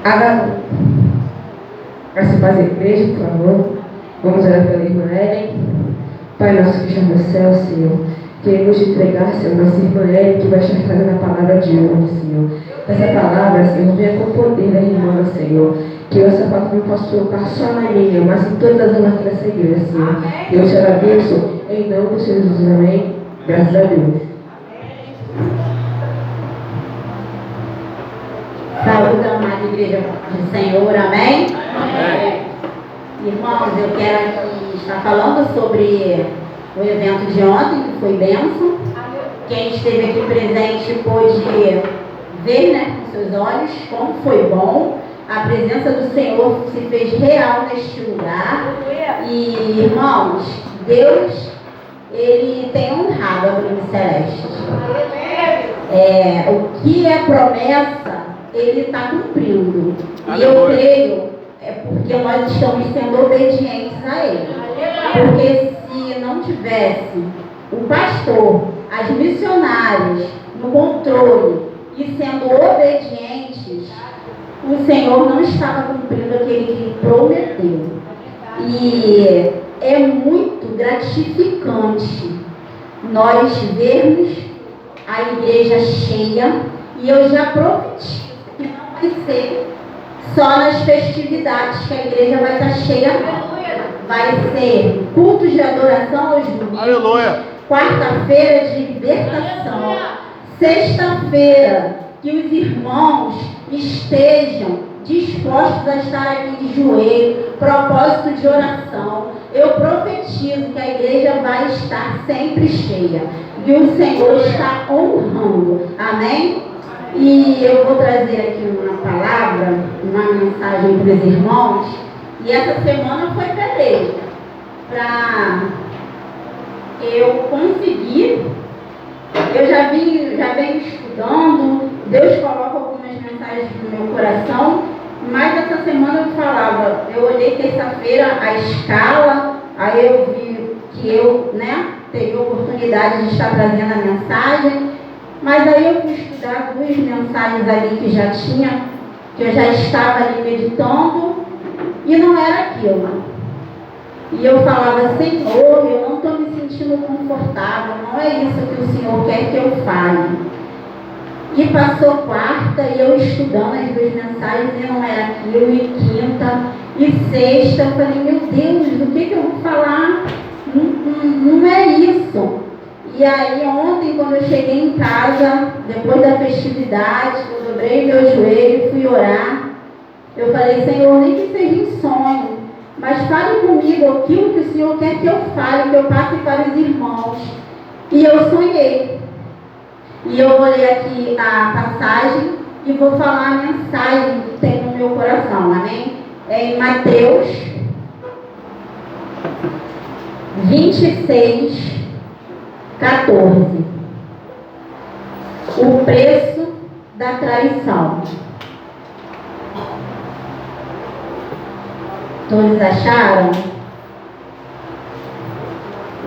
A se fazer igreja, por favor. Vamos orar pela irmã Ellen. Pai nosso que está no céu, Senhor, queremos te entregar, Senhor, nossa irmã Ellen, que vai estar trazendo a palavra de hoje, Senhor. Essa palavra, Senhor, venha com o poder da irmã, Senhor. Que essa palavra não possa colocar só na minha, mas em todas as almas dessa igreja, Senhor. Eu te agradeço, em nome de Jesus, amém. Graças a Deus. Saúde, amada igreja do Senhor, amém? Amém. Irmãos, eu quero aqui estar falando sobre o evento de ontem, que foi bênção. Quem esteve aqui presente pôde ver, né, com seus olhos como foi bom. A presença do Senhor se fez real neste lugar. E, irmãos, Deus, Ele tem honrado a Bruna Celeste. O que é promessa, Ele está cumprindo. E eu creio, porque nós estamos sendo obedientes a Ele. Porque se não tivesse o pastor, as missionárias no controle e sendo obedientes, o Senhor não estava cumprindo aquele que prometeu. E é muito gratificante nós vermos a igreja cheia, e eu já prometi que não vai ser só nas festividades que a igreja vai estar cheia, não. Vai ser cultos de adoração aos domingos, quarta-feira de libertação, sexta-feira que os irmãos estejam dispostos a estar aqui de joelho, propósito de oração. Eu profetizo que a igreja vai estar sempre cheia e o Senhor está honrando, amém? E eu vou trazer aqui uma palavra, uma mensagem para os irmãos, e essa semana foi peleja para eu conseguir. Eu já venho estudando, Deus coloca algumas mensagens no meu coração, mas essa semana eu falava, eu olhei terça-feira a escala, aí eu vi que eu, teria oportunidade de estar trazendo a mensagem, mas aí eu fui estudar duas mensagens ali que eu já estava ali meditando, e não era aquilo. E eu falava, Senhor, eu não estou me sentindo confortável, não é isso que o Senhor quer que eu fale. E passou quarta, e eu estudando as duas mensagens, e não era aquilo, e quinta, e sexta, eu falei, meu Deus, do que eu vou falar? Não é isso. E aí ontem, quando eu cheguei em casa, depois da festividade, eu dobrei meu joelho, fui orar, eu falei, Senhor, nem que seja em sonho, mas fale comigo aquilo que o Senhor quer que eu fale, que eu passe para os irmãos. E eu sonhei. E eu vou ler aqui a passagem e vou falar a mensagem que tem no meu coração, amém? É em Mateus 26, 14. O preço da traição. Todos acharam?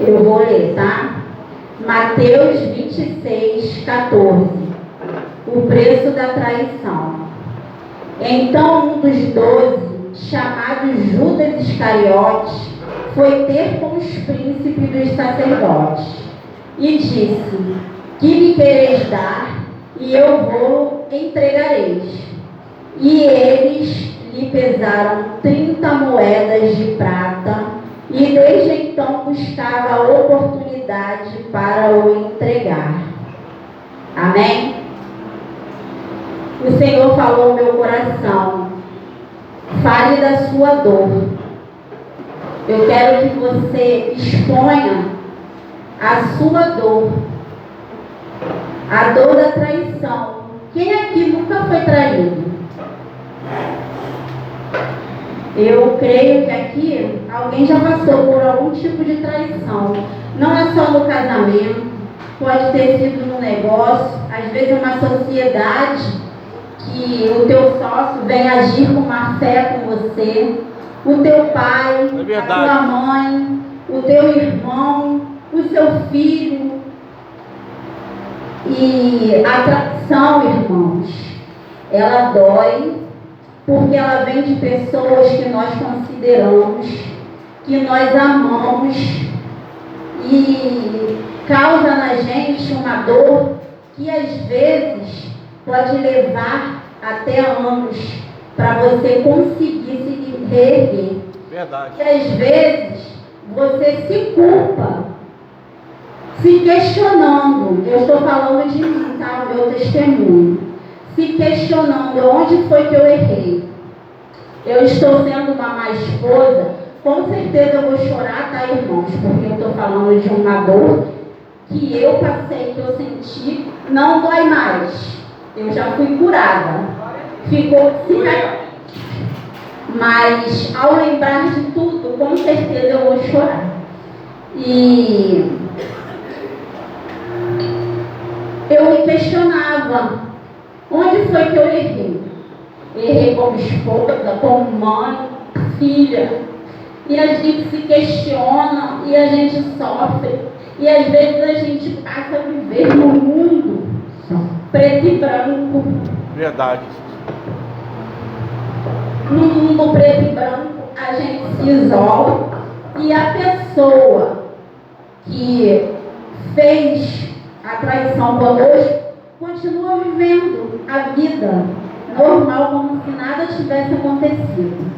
Eu vou ler, tá? Mateus 26, 14. O preço da traição. Então um dos 12, chamado Judas Iscariotes, foi ter com os príncipes dos sacerdotes e disse, que me quereis dar, e eu vou entregareis. E eles lhe pesaram 30 moedas de prata, e desde então buscava a oportunidade para o entregar. Amém? O Senhor falou ao meu coração, fale da sua dor. Eu quero que você exponha a sua dor, a dor da traição. Quem aqui nunca foi traído? Eu creio que aqui alguém já passou por algum tipo de traição. Não é só no casamento, pode ter sido no negócio, às vezes é uma sociedade que o teu sócio vem agir com má fé com você, o teu pai, a tua mãe, o teu irmão, o seu filho. E a traição, irmãos, ela dói, porque ela vem de pessoas que nós consideramos, que nós amamos, e causa na gente uma dor que às vezes pode levar até anos para você conseguir se reerguer. Verdade. E às vezes você se culpa, se questionando. Eu estou falando de mim, tá? O meu testemunho. Se questionando onde foi que eu errei. Eu estou sendo uma má esposa. Com certeza eu vou chorar, tá, irmãos? Porque eu estou falando de uma dor que eu passei, que eu senti, não dói mais. Eu já fui curada. Ficou cicatriz. Mas ao lembrar de tudo, com certeza eu vou chorar. E eu me questionava, onde foi que eu errei? Errei como esposa, como mãe, filha. E a gente se questiona, e a gente sofre. E às vezes a gente passa a viver no mundo preto e branco. Verdade. No mundo preto e branco, a gente se isola. E a pessoa que fez a traição conosco continua vivendo a vida normal, como se nada tivesse acontecido.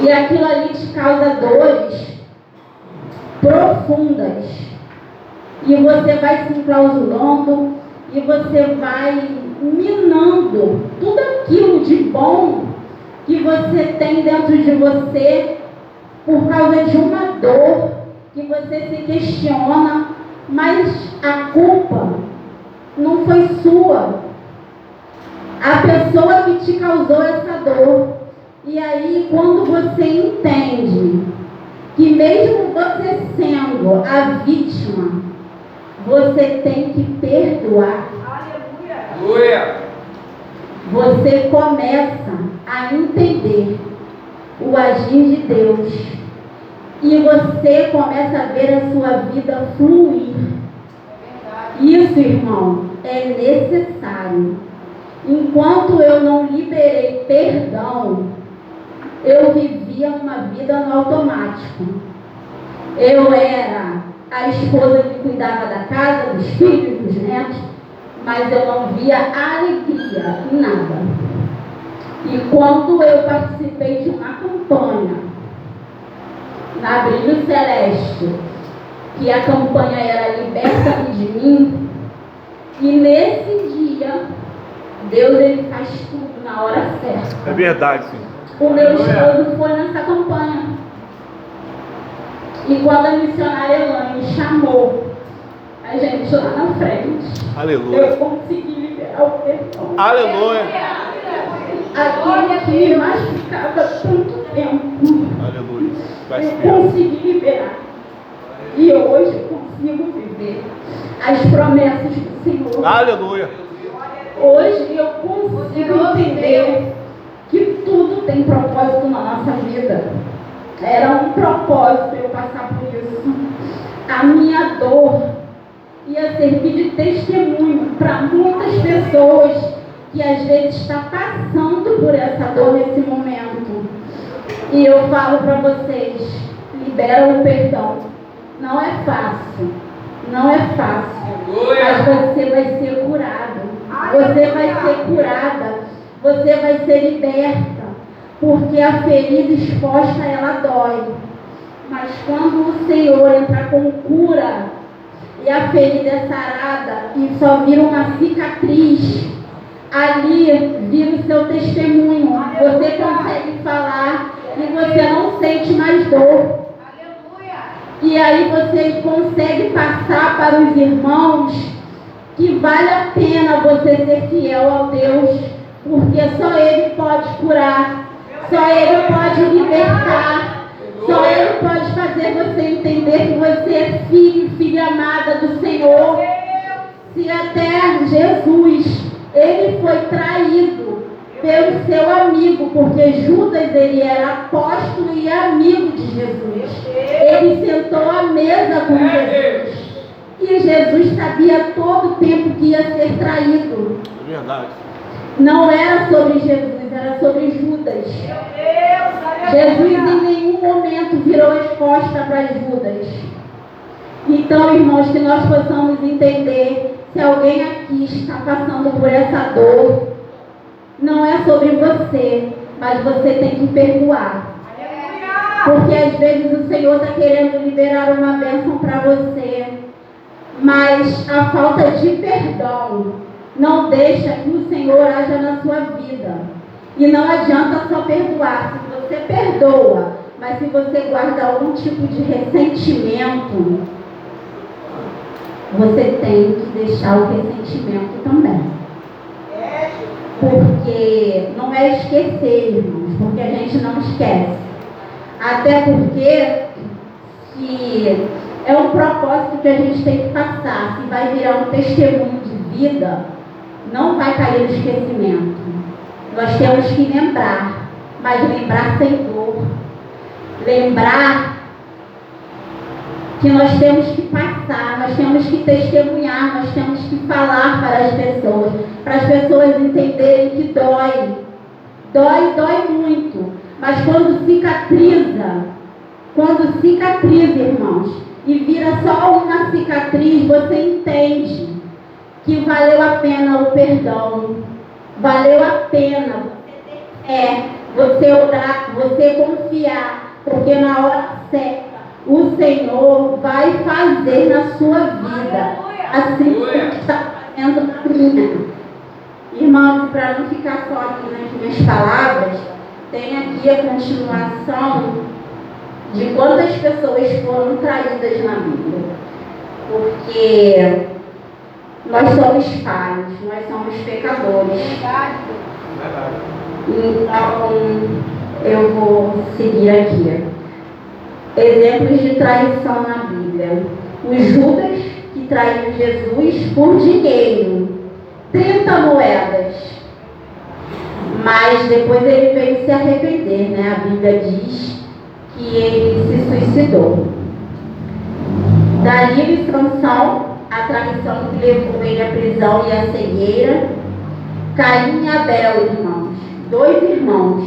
E aquilo ali te causa dores profundas. E você vai se enclausurando, e você vai minando tudo aquilo de bom que você tem dentro de você por causa de uma dor que você se questiona, mas a culpa não foi sua. A pessoa que te causou essa dor. E aí, quando você entende que mesmo você sendo a vítima, você tem que perdoar. Aleluia! Você começa a entender o agir de Deus. E você começa a ver a sua vida fluir. Isso, irmão, é necessário. Enquanto eu não liberei perdão, eu vivia uma vida no automático. Eu era a esposa que cuidava da casa, dos filhos, dos netos, mas eu não via alegria em nada. E quando eu participei de uma campanha na Brilho Celeste, que a campanha era Liberta-me de mim, e nesse dia, Deus ele faz tudo na hora certa. É verdade, sim. O meu esposo foi nessa campanha. E quando a missionária Elaine chamou a gente lá na frente, Aleluia. eu consegui liberar o perdão. Aleluia. Aquilo que me machucava tanto tempo, Aleluia. Vai eu se consegui liberar. E hoje eu consigo viver as promessas do Senhor. Aleluia. Hoje eu consigo entender que tudo tem propósito na nossa vida. Era um propósito eu passar por isso. A minha dor ia servir de testemunho para muitas pessoas que às vezes está passando por essa dor nesse momento. E eu falo para vocês, libera o perdão. Não é fácil. Não é fácil. Mas você vai ser curado. Você vai ser curada. Você vai ser liberta. Porque a ferida exposta, ela dói. Mas quando o Senhor entrar com cura, e a ferida é sarada, e só vira uma cicatriz, ali vira o seu testemunho. Você consegue falar e você não sente mais dor. E aí você consegue passar para os irmãos que vale a pena você ser fiel ao Deus, porque só Ele pode curar. Só Ele pode libertar. Só Ele pode fazer você entender que você é filho e filha amada do Senhor. Se até Jesus, ele foi traído pelo seu amigo, porque Judas, ele era apóstolo e amigo de Jesus. Ele sentou à mesa com Jesus. E Jesus sabia todo o tempo que ia ser traído. Verdade. Não era sobre Jesus, era sobre Judas. virou as costas para Judas. Então, irmãos, que nós possamos entender, se alguém aqui está passando por essa dor, não é sobre você, mas você tem que perdoar. Porque às vezes o Senhor está querendo liberar uma bênção para você, mas a falta de perdão não deixa que o Senhor haja na sua vida. E não adianta só perdoar. Se você perdoa, mas se você guarda algum tipo de ressentimento, você tem que deixar o ressentimento também. Porque não é esquecer, irmãos, porque a gente não esquece. Até porque que é um propósito que a gente tem que passar. Se vai virar um testemunho de vida, não vai cair no esquecimento. Nós temos que lembrar, mas lembrar sem dor. Lembrar que nós temos que passar, nós temos que testemunhar, nós temos que falar para as pessoas entenderem que dói. Dói muito. Mas quando cicatriza, irmãos, e vira só uma cicatriz, você entende que valeu a pena o perdão, valeu a pena você orar, você confiar, porque na hora certa o Senhor vai fazer na sua vida, assim como está fazendo na minha. Irmãos, para não ficar só aqui nas minhas palavras, tem aqui a continuação de quantas pessoas foram traídas na Bíblia. Porque nós somos falhos, nós somos pecadores. Então, eu vou seguir aqui. Exemplos de traição na Bíblia. O Judas, que traiu Jesus por dinheiro, 30 moedas. Mas depois ele veio se arrepender, né? A Bíblia diz que ele se suicidou. Dalila e Sansão, a traição que levou ele à prisão e à cegueira. Caim e Abel, irmãos, 2 irmãos,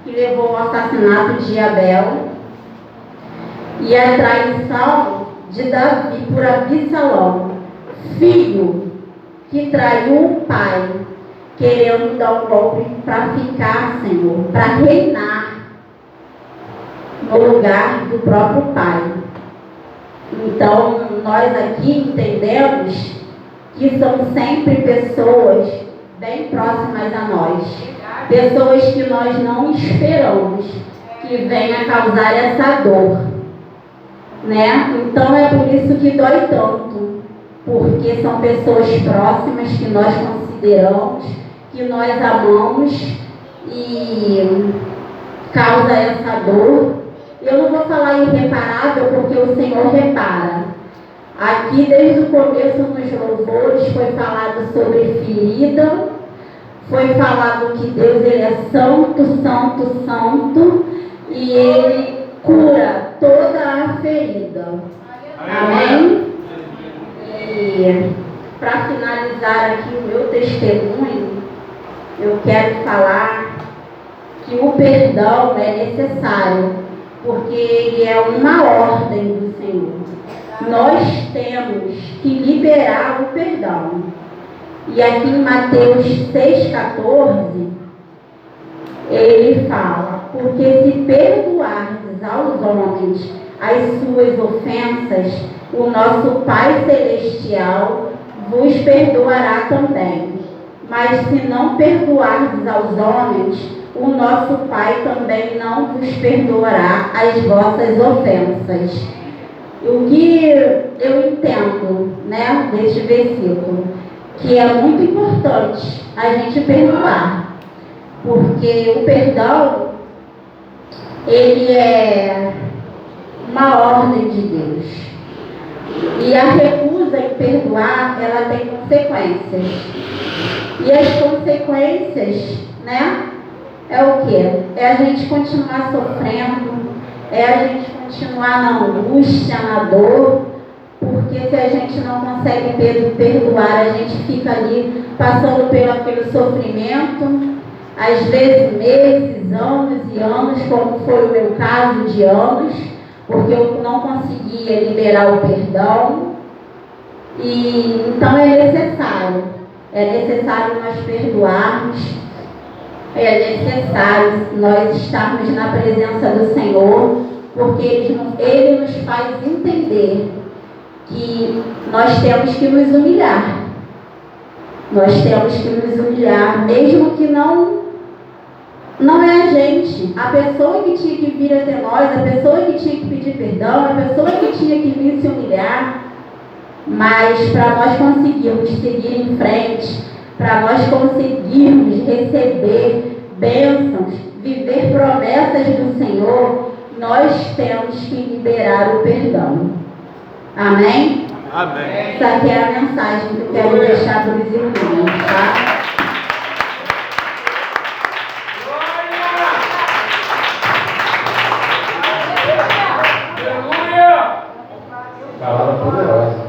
que levou ao assassinato de Abel. E a traição de Davi por Absalão, filho que traiu o pai, querendo dar um golpe para ficar, Senhor, para reinar no lugar do próprio pai. Então, nós aqui entendemos que são sempre pessoas bem próximas a nós, pessoas que nós não esperamos que venha causar essa dor, né? Então é por isso que dói tanto, porque são pessoas próximas que nós consideramos, que nós amamos e causa essa dor. Eu não vou falar irreparável, porque o Senhor repara. Aqui, desde o começo, nos louvores, foi falado sobre ferida, foi falado que Deus, Ele é santo, santo, santo, e Ele cura toda a ferida. Amém? E, para finalizar aqui o meu testemunho, eu quero falar que o perdão é necessário, porque ele é uma ordem do Senhor. Nós temos que liberar o perdão. E aqui em Mateus 6,14, ele fala: porque se perdoardes aos homens as suas ofensas, o nosso Pai Celestial vos perdoará também. Mas se não perdoardes aos homens, o nosso Pai também não vos perdoará as vossas ofensas. O que eu entendo, né, deste versículo, que é muito importante a gente perdoar, porque o perdão, ele é uma ordem de Deus, e a recusa em perdoar, ela tem consequências, e as consequências, né, é o quê? É a gente continuar sofrendo, é a gente continuar na angústia, na dor, porque se a gente não consegue perdoar, a gente fica ali passando pelo aquele sofrimento, às vezes meses, anos e anos, como foi o meu caso de anos, porque eu não conseguia liberar o perdão. E então é necessário nós perdoarmos, é necessário nós estarmos na presença do Senhor, porque Ele nos faz entender que nós temos que nos humilhar. Nós temos que nos humilhar, mesmo que não é a gente. A pessoa que tinha que vir até nós, a pessoa que tinha que pedir perdão, a pessoa que tinha que vir se humilhar. Mas para nós conseguirmos seguir em frente, para nós conseguirmos receber bênçãos, viver promessas do Senhor, nós temos que liberar o perdão. Amém? Amém. Essa aqui é a mensagem que eu quero deixar para os irmãos, tá? Palavra poderosa.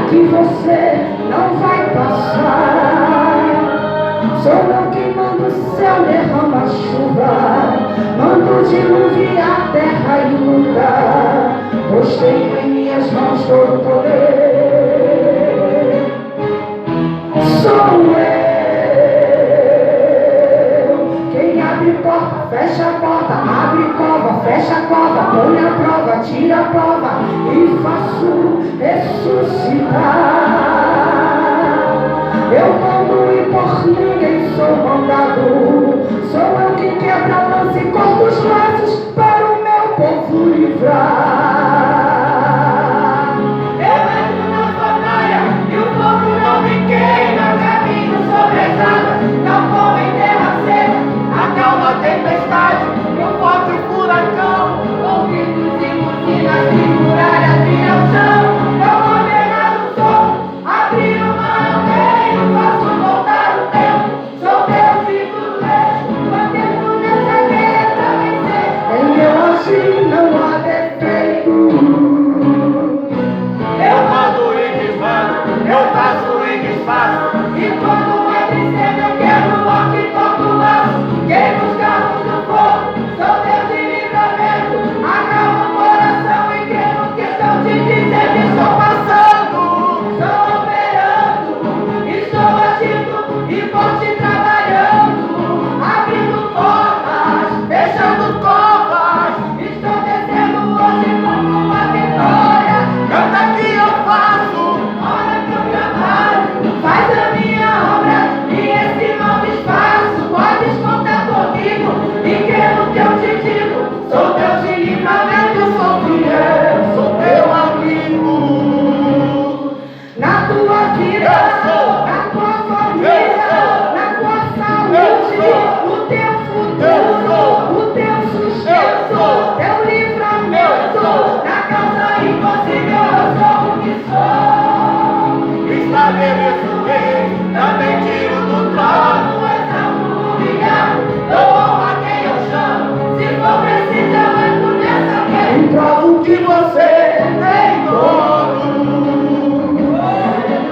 Que você não vai passar. Sou eu que mando o céu, derrama a chuva, mando diluviar a terra inundar, pois tenho em minhas mãos todo o poder. Sou eu quem abre porta, fecha a porta, abre cova, fecha a cova, põe a prova, tira a prova e faço ressuscitar. Eu mando e por ninguém sou mandado. Sou eu que quebra a lança e corta os laços para o meu povo livrar. Eu entro na fornalha e o fogo não me queima. Caminho sobre as águas, não vou em terra seca. Acalma a tempestade, eu forte o furacão. Ouvidos e buzinas e muralhas viram ao chão.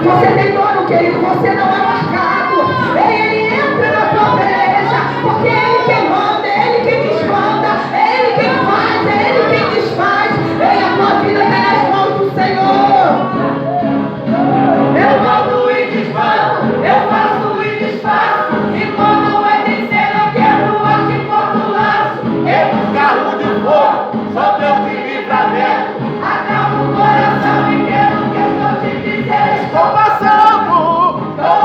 Você tem dono, querido, você não é marcado. Ele entra na tua peleja, porque é Ele quem manda, é Ele quem desmanda, é Ele quem faz, é Ele quem desfaz. E a tua vida está nas mãos do Senhor. Eu mando e desmando, eu faço e desfaço. E quando é vencer, eu quebro o arco e corto o laço. Quebra os carros de fogo, só Deus de livramento. Acalma o coração e quero que eu estou te dizendo. Estou passando, estou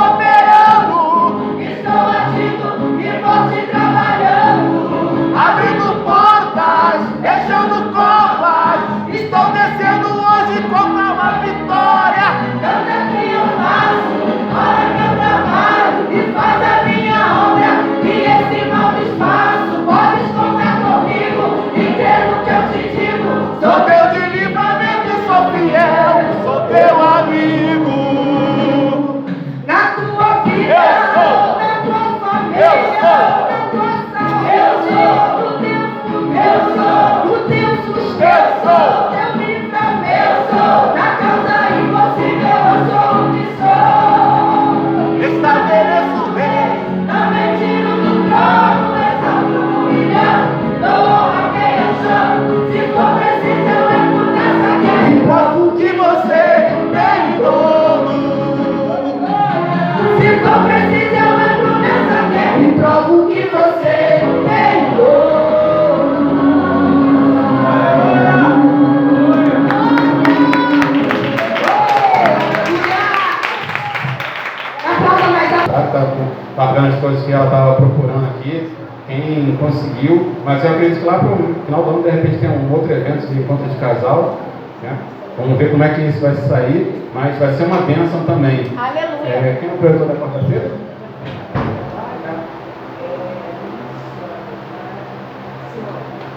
quem conseguiu, mas eu acredito que lá para o final do ano, de repente, tem um outro evento de encontro de casal, né? Vamos ver como é que isso vai sair, mas vai ser uma bênção também. Aleluia! Quem é o projetor da quarta-feira?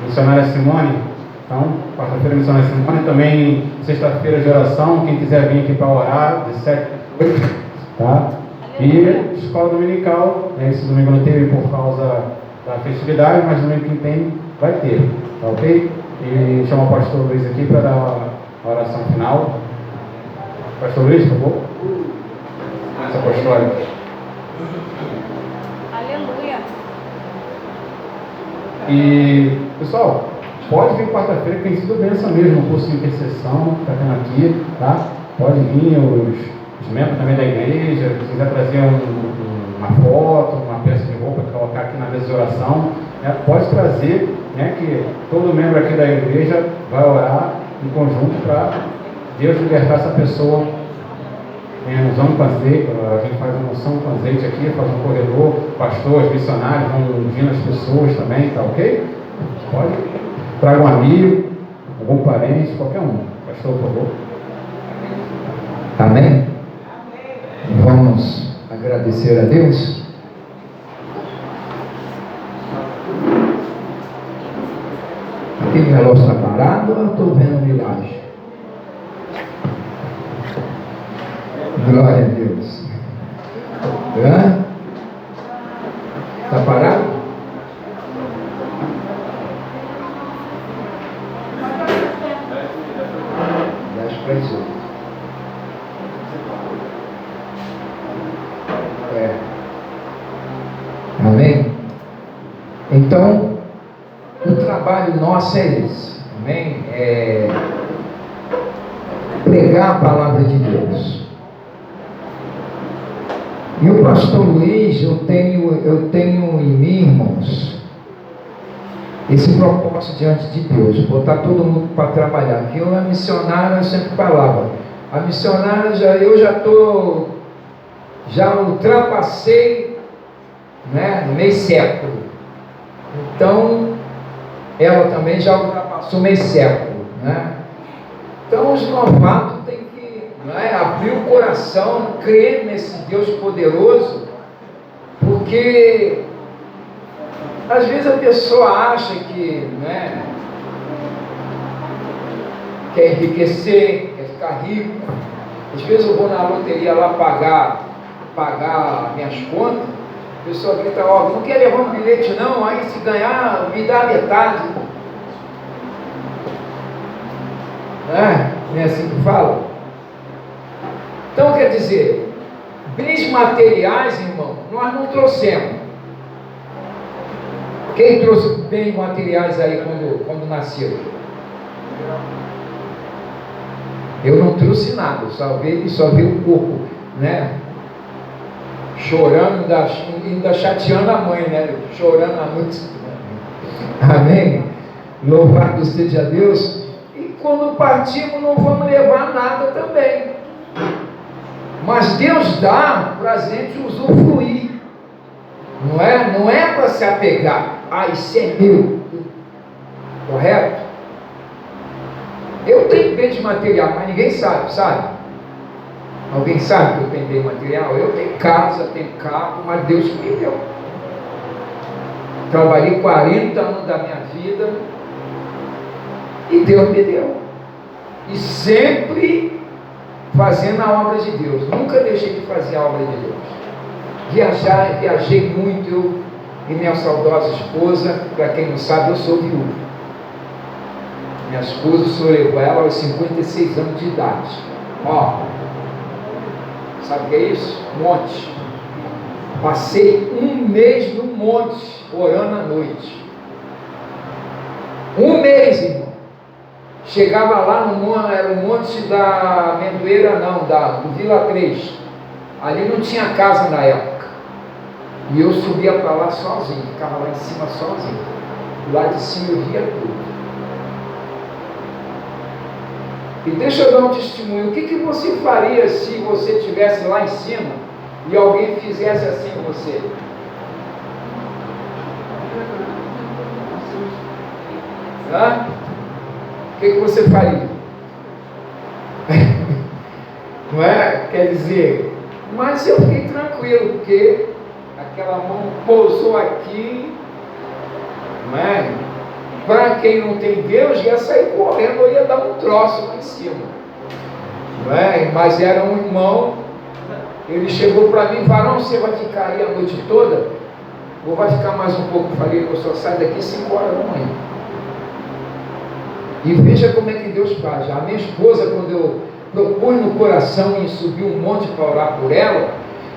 Missionária Simone. Então, quarta-feira, missionária Simone. Também, sexta-feira de oração. Quem quiser vir aqui para orar, de 7 a 8. Tá? E escola dominical. Esse domingo não teve por causa da festividade, mas domingo que tem, vai ter. Tá ok? E chama o pastor Luiz aqui para dar a oração final. Pastor Luiz, por favor. Essa apostólica. Aleluia! E, pessoal, pode vir quarta-feira, que tem sido bênção mesmo, o curso de intercessão, está tendo aqui, tá? Pode vir os membros também da igreja, se quiser trazer uma foto, uma peça de roupa, colocar aqui na mesa de oração, né? Pode trazer, né, que todo membro aqui da igreja vai orar em conjunto para Deus libertar essa pessoa. Usando com azeite, a gente faz uma unção com azeite aqui, faz um corredor, pastores, missionários vão ungindo as pessoas também, tá ok? Pode, traga um amigo, algum parente, qualquer um. Pastor, por favor. Amém? Vamos agradecer a Deus. Aqui o relógio está parado ou eu estou vendo milagre? Glória a Deus. Está parado? Das para as 8. Amém? Então, o trabalho nosso é esse. Amém? É pregar a palavra de Deus. E o pastor Luiz, eu tenho em mim, irmãos, esse propósito diante de Deus, botar todo mundo para trabalhar. Que eu, a missionária, eu sempre falava, a missionária, já ultrapassei, né, meio século. Então, ela também já ultrapassou meio século, né? Então, os novatos têm que, né, abrir o coração, crer nesse Deus poderoso, porque às vezes a pessoa acha que, né, quer enriquecer, quer ficar rico. Às vezes eu vou na loteria lá pagar minhas contas, a pessoa grita, ó, não quer levar um bilhete não, aí se ganhar, me dá metade. Não é assim que fala? Então, quer dizer, bens materiais, irmão, nós não trouxemos. Quem trouxe bens materiais aí quando nasceu? Eu não trouxe nada, só vi o corpo, né? Chorando, ainda chateando a mãe, né? Chorando a noite. Amém? Louvado seja Deus. E quando partimos, não vamos levar nada também. Mas Deus dá para a gente usufruir. Não é para se apegar. Ah, isso é meu. Correto? Eu tenho bem de material, mas ninguém sabe? Alguém sabe que eu tenho bem material? Eu tenho casa, tenho carro, mas Deus me deu. Trabalhei 40 anos da minha vida e Deus me deu. E sempre fazendo a obra de Deus. Nunca deixei de fazer a obra de Deus. Viajei muito, eu e minha saudosa esposa. Para quem não sabe, eu sou viúvo. Minha esposa, o senhor levou ela aos 56 anos de idade. Ó, sabe o que é isso? Monte. Passei um mês no monte, orando à noite. Um mês, irmão. Chegava lá no monte, era o monte da Amendoeira, não, do Vila 3. Ali não tinha casa na época. E eu subia para lá sozinho, ficava lá em cima sozinho. Lá de cima eu via tudo. E deixa eu dar um testemunho. O que você faria se você estivesse lá em cima e alguém fizesse assim com você? O que você faria? Não é? Quer dizer, mas eu fiquei tranquilo, porque aquela mão pousou aqui, não é? Para quem não tem Deus, ia sair correndo, ou ia dar um troço lá em cima, não é? Mas era um irmão, ele chegou para mim: varão, você vai ficar aí a noite toda? Ou vai ficar mais um pouco? Eu falei: eu só saio daqui 5 horas da manhã. E veja como é que Deus faz. A minha esposa, quando eu propus no coração em subir um monte para orar por ela,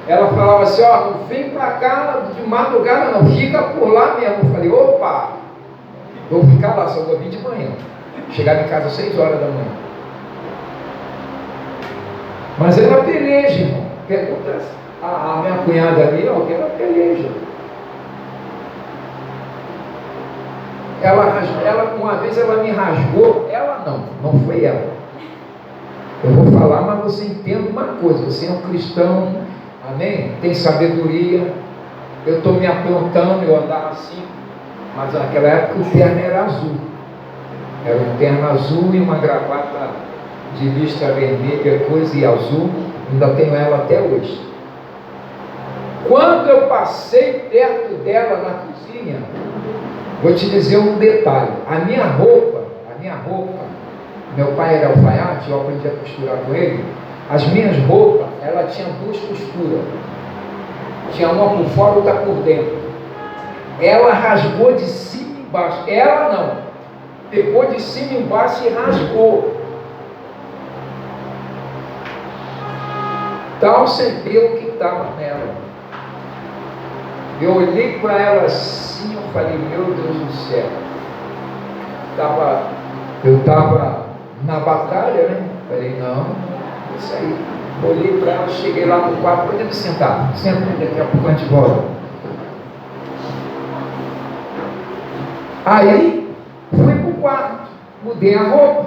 ela falava assim: ó, não vem para cá de madrugada não, fica por lá mesmo. Eu falei: opa, vou ficar lá, só vou vir de manhã. Chegava em casa às 6 horas da manhã. Mas ela peleja, irmão. Pergunta a minha cunhada ali, ó, que ela peleja. Ela, uma vez ela me rasgou, ela não foi ela. Eu vou falar, mas você entenda uma coisa: você é um cristão, amém? Tem sabedoria. Eu estou me aprontando, eu andava assim, mas naquela época o terno era azul. Era um terno azul e uma gravata de listra vermelha, coisa e azul. Ainda tenho ela até hoje. Quando eu passei perto dela na cozinha, vou te dizer um detalhe: a minha roupa, meu pai era alfaiate, eu aprendi a costurar com ele. As minhas roupas, ela tinha 2 costuras, tinha uma por fora e outra por dentro. Ela rasgou de cima e embaixo. Ela não, pegou de cima e embaixo e rasgou. Tal sabia o que estava nela. Eu olhei para ela assim, eu falei: meu Deus do céu. Eu estava na batalha, né? Falei: não, isso aí. Olhei para ela, cheguei lá no quarto: podemos sentar? Senta, daqui a pouco a gente volta. Aí, fui para o quarto, mudei a roupa,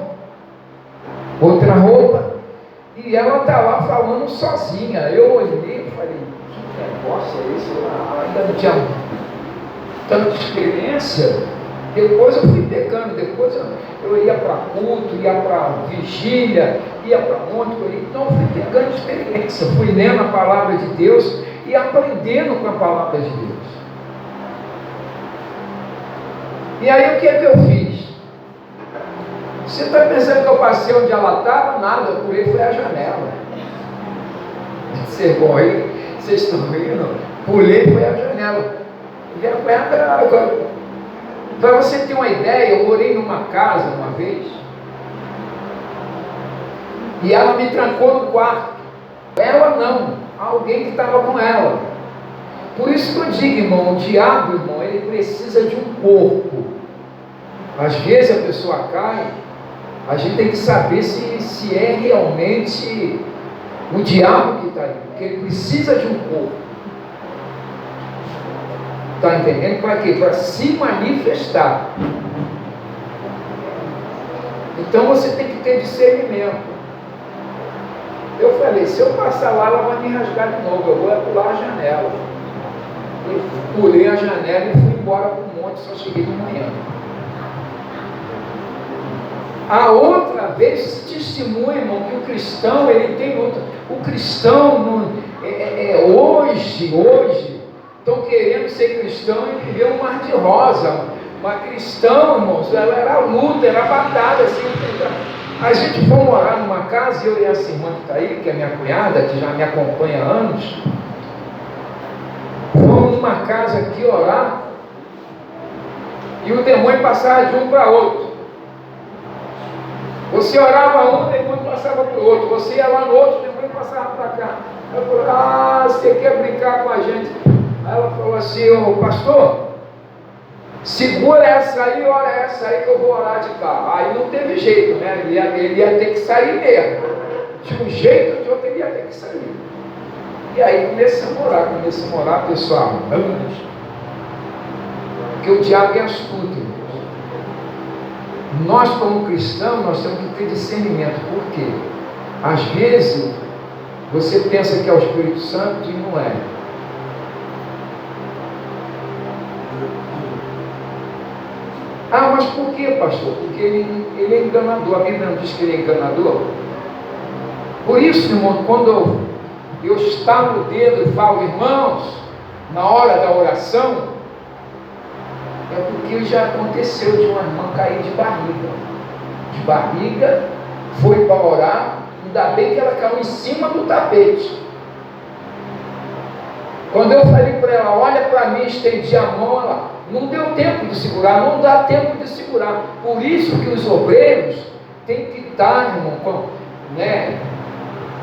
outra roupa, e ela está lá falando sozinha. Eu olhei e falei: que negócio é esse? Ela ainda não tinha tanta experiência. Depois eu fui pegando, depois eu ia para culto, ia para vigília, ia para monte, então eu fui pegando experiência, fui lendo a palavra de Deus e aprendendo com a palavra de Deus. E aí o que é que eu fiz? Você está pensando que eu passei onde ela estava? Nada, eu pulei, fui à janela. Vocês vão aí, vocês estão rindo? Pulei, fui à janela. Para você ter uma ideia, eu morei numa casa uma vez e ela me trancou no quarto. Ela não, alguém que estava com ela. Por isso que eu digo, irmão, o diabo, irmão, ele precisa de um corpo. Às vezes a pessoa cai, a gente tem que saber se é realmente o diabo que está aí, porque ele precisa de um corpo. Está entendendo? Para quê? Para se manifestar. Então você tem que ter discernimento. Eu falei: se eu passar lá, ela vai me rasgar de novo. Eu vou pular a janela. E pulei a janela e fui embora para o monte. Só cheguei de manhã. A outra vez, testemunho, irmão, que o cristão, ele tem outro. O cristão, hoje, estão querendo ser cristão e viver um mar de rosa. Uma cristã, irmãos, ela era luta, era batalha. Assim, a gente foi morar numa casa, eu e essa irmã que está aí, que é minha cunhada, que já me acompanha há anos. Fomos numa casa aqui orar, e o demônio passava de um para outro. Você orava um, o demônio passava para o outro. Você ia lá no outro, o demônio passava para cá. Eu falei: você quer brincar com a gente? Aí ela falou assim: ô pastor, segura essa aí, ora essa aí que eu vou orar de cá. Aí não teve jeito, né? Ele ia ter que sair mesmo. De um jeito ou de outro ele ia ter que sair. E aí comecei a morar, pessoal, anos. Porque o diabo é astuto, irmãos. Nós como cristãos, nós temos que ter discernimento. Por quê? Às vezes, você pensa que é o Espírito Santo e não é. mas por que, pastor? Porque ele é enganador. A Bíblia não diz que ele é enganador. Por isso, irmão, quando eu estalo o dedo e falo, irmãos, na hora da oração, é porque já aconteceu de uma irmã cair de barriga. De barriga, foi para orar, ainda bem que ela caiu em cima do tapete. Quando eu falei para ela, olha para mim, estendi a mão, ela não deu tempo de segurar, não dá tempo de segurar. Por isso que os obreiros têm que estar, irmão, né,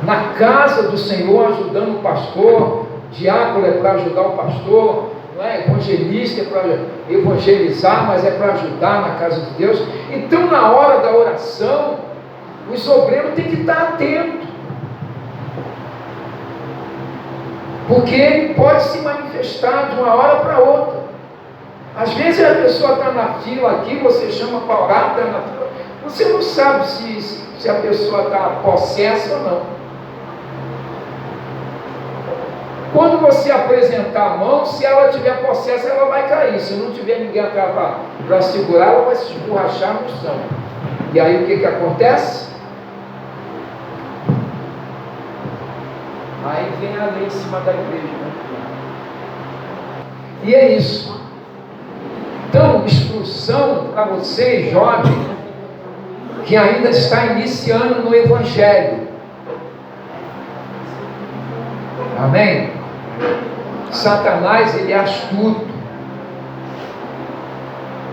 na casa do Senhor, ajudando o pastor. Diácono é para ajudar o pastor, não é? Evangelista é para evangelizar, mas é para ajudar na casa de Deus. Então, na hora da oração, os obreiros têm que estar atentos, porque ele pode se manifestar de uma hora para outra. Às vezes a pessoa está na fila aqui, você chama para orar, está na fila, você não sabe se a pessoa está possessa ou não. Quando você apresentar a mão, se ela tiver possessa, ela vai cair. Se não tiver ninguém atrás para segurar, ela vai se esborrachar no chão. E aí o que acontece? Aí vem a lei em cima da igreja, né? E é isso. Então, instrução para você, jovem, que ainda está iniciando no Evangelho. Amém? Satanás, ele é astuto.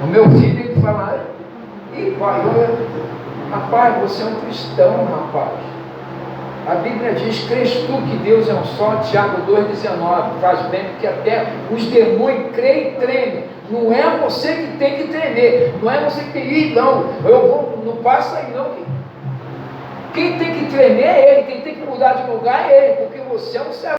O meu filho, ele fala, e pai, rapaz, você é um cristão, rapaz. A Bíblia diz, crês tu que Deus é um só, Tiago 2,19, faz bem, porque até os demônios creem e tremem. Não é você que tem que tremer, não é você que tem que ir, não, não passa aí não. Quem tem que tremer é ele, quem tem que mudar de lugar é ele, porque você é um servo.